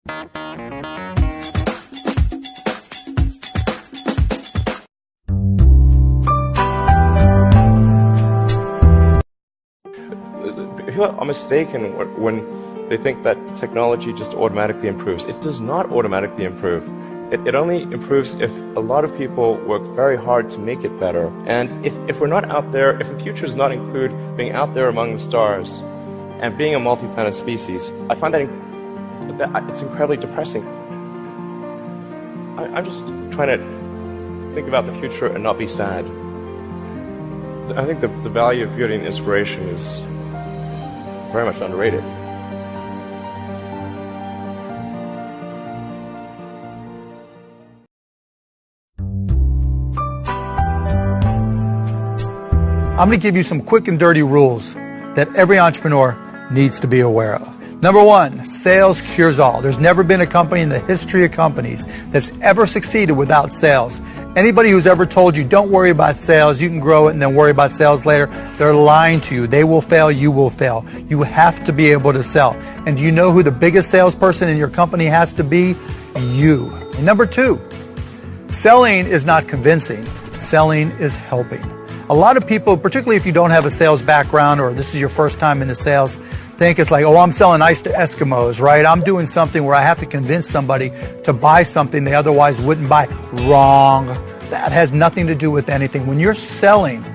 People are mistaken when they think that technology just automatically improves. It does not automatically improve. It only improves if a lot of people work very hard to make it better. And if we're not out there, if the future does not include being out there among the stars and being a multi-planet species, I find that it's incredibly depressing. I'm just trying to think about the future and not be sad. I think the value of beauty and inspiration is very much underrated. I'm going to give you some quick and dirty rules that every entrepreneur needs to be aware of. Number one, sales cures all. There's never been a company in the history of companies that's ever succeeded without sales. Anybody who's ever told you, don't worry about sales, you can grow it and then worry about sales later, they're lying to you. They will fail, you will fail. You have to be able to sell. And do you know who the biggest salesperson in your company has to be? You. And number two, selling is not convincing. Selling is helping. A lot of people, particularly if you don't have a sales background or this is your first time into sales, think it's like, oh, I'm selling ice to Eskimos, right? I'm doing something where I have to convince somebody to buy something they otherwise wouldn't buy. Wrong. That has nothing to do with anything. When you're selling,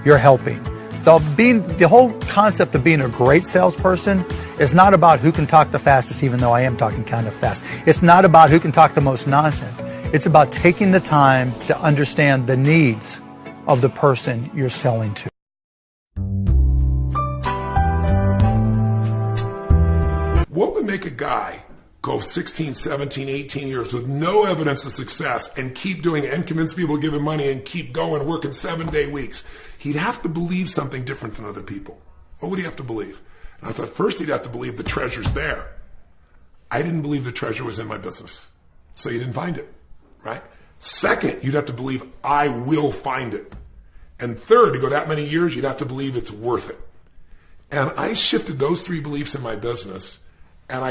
you're helping. The whole concept of being a great salesperson is not about who can talk the fastest, even though I am talking kind of fast. It's not about who can talk the most nonsense. It's about taking the time to understand the needs of the person you're selling to. What would make a guy go 16, 17, 18 years with no evidence of success and keep doing it and convince people to give him money and keep going, working 7-day weeks? He'd have to believe something different than other people. What would he have to believe? And I thought first he'd have to believe the treasure's there. I didn't believe the treasure was in my business, so you didn't find it, right? Second, you'd have to believe I will find it. And third, to go that many years, you'd have to believe it's worth it. And I shifted those three beliefs in my business. And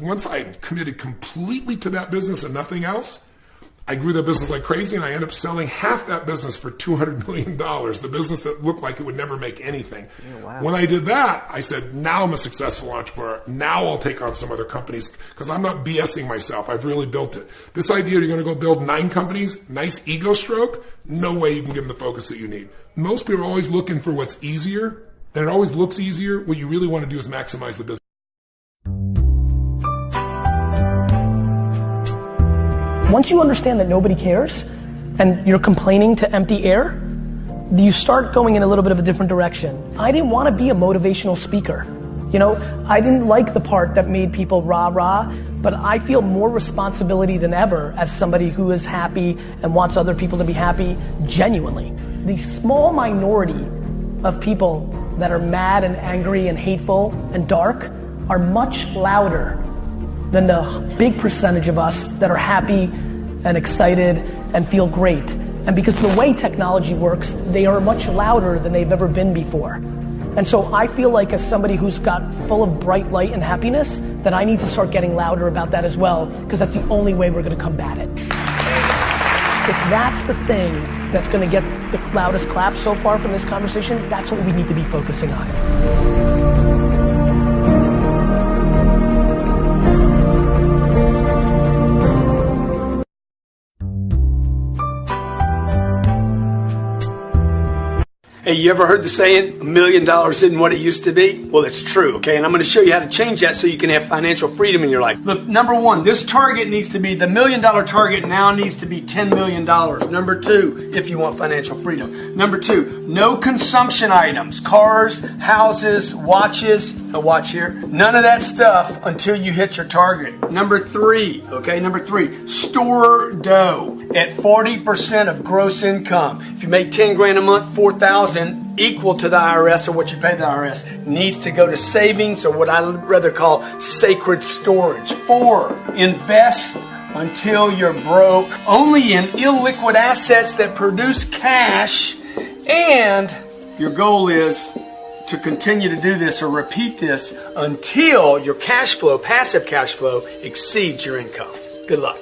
once I committed completely to that business and nothing else, I grew that business like crazy, and I ended up selling half that business for $200 million, the business that looked like it would never make anything. Oh, wow. When I did that, I said, now I'm a successful entrepreneur. Now I'll take on some other companies because I'm not BSing myself. I've really built it. This idea you're going to go build 9 companies, nice ego stroke, no way you can give them the focus that you need. Most people are always looking for what's easier, and it always looks easier. What you really want to do is maximize the business. Once you understand that nobody cares and you're complaining to empty air, you start going in a little bit of a different direction. I didn't want to be a motivational speaker. You know, I didn't like the part that made people rah-rah, but I feel more responsibility than ever as somebody who is happy and wants other people to be happy genuinely. The small minority of people that are mad and angry and hateful and dark are much louder than the big percentage of us that are happy and excited and feel great. And because of the way technology works, they are much louder than they've ever been before. And so I feel like as somebody who's got full of bright light and happiness, that I need to start getting louder about that as well, because that's the only way we're gonna combat it. If that's the thing that's gonna get the loudest clap so far from this conversation, that's what we need to be focusing on. Hey, you ever heard the saying, $1 million isn't what it used to be? Well, it's true, okay? And I'm going to show you how to change that so you can have financial freedom in your life. Look, number one, this target needs to be, the $1 million target now needs to be $10 million. Number two, if you want financial freedom. Number two, no consumption items, cars, houses, watches, a watch here, none of that stuff until you hit your target. Number three, store dough at 40% of gross income. If you make 10 grand a month, 4,000 equal to the IRS or what you pay the IRS needs to go to savings or what I rather call sacred storage. 4, invest until you're broke only in illiquid assets that produce cash, and your goal is to continue to do this or repeat this until your cash flow, passive cash flow, exceeds your income. Good luck.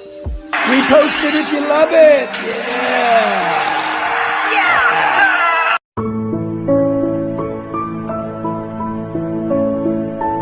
Repost it if you love it. Yeah.